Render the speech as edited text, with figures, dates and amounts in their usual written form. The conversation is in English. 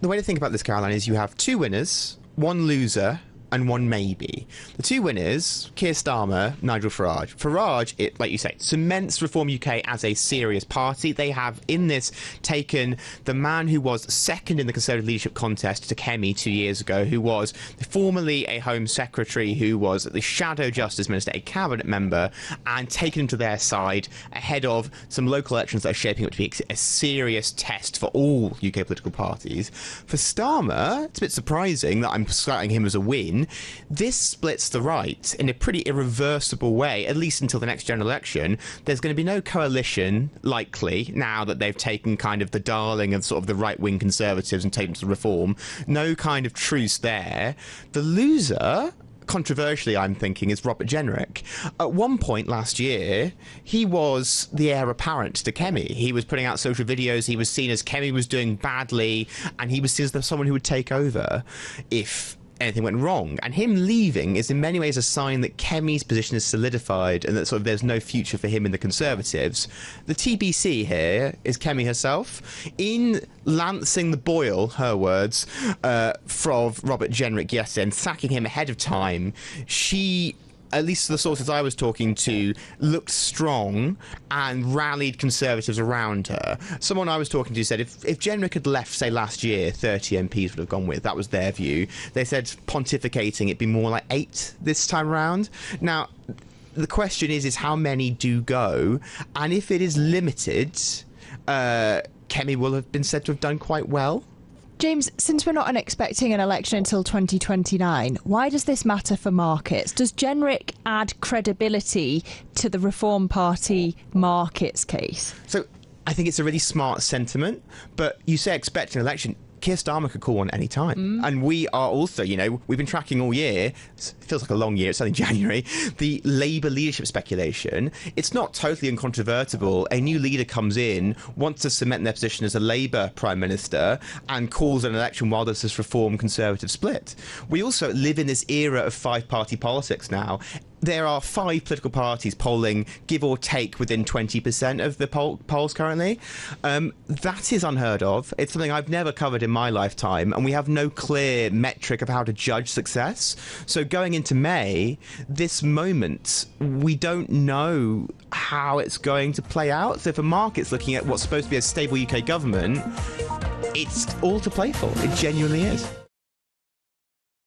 the way to think about this, Caroline, is you have two winners, one loser, and one maybe. The two winners, Keir Starmer, Nigel Farage. Farage, it, like you say, cements Reform UK as a serious party. They have, in this, taken the man who was second in the Conservative leadership contest to Kemi 2 years ago, who was formerly a Home Secretary, who was the Shadow Justice Minister, a cabinet member, and taken him to their side ahead of some local elections that are shaping up to be a serious test for all UK political parties. For Starmer, it's a bit surprising that I'm citing him as a win. This splits the right in a pretty irreversible way, at least until the next general election. There's going to be no coalition, likely, now that they've taken kind of the darling of sort of the right-wing Conservatives and taken to Reform. No kind of truce there. The loser, controversially, I'm thinking, is Robert Jenrick. At one point last year, he was the heir apparent to Kemi. He was putting out social videos. He was seen as Kemi was doing badly, and he was seen as someone who would take over if anything went wrong. And him leaving is in many ways a sign that Kemi's position is solidified and that sort of there's no future for him in the Conservatives. The TBC here is Kemi herself. In lancing the boil, her words, from Robert Jenrick yesterday and sacking him ahead of time, she, at least the sources I was talking to, looked strong and rallied Conservatives around her. Someone I was talking to said if Jenrick had left, say, last year, 30 MPs would have gone with. That was their view. They said pontificating, it'd be more like 8 this time round. Now, the question is how many do go? And if it is limited, Kemi will have been said to have done quite well. James, since we're not expecting an election until 2029, why does this matter for markets? Does Jenrick add credibility to the Reform Party markets case? So I think it's a really smart sentiment, but you say expect an election. Keir Starmer could call one any time. And we are also, you know, we've been tracking all year, it feels like a long year, it's only January, the Labour leadership speculation. It's not totally incontrovertible. A new leader comes in, wants to cement their position as a Labour Prime Minister, and calls an election while there's this Reform Conservative split. We also live in this era of five-party politics now. There are 5 political parties polling, give or take, within 20% of the polls currently. That is unheard of. It's something I've never covered in my lifetime, and we have no clear metric of how to judge success. So going into May, this moment, we don't know how it's going to play out. So if a market's looking at what's supposed to be a stable UK government, it's all to play for. It genuinely is.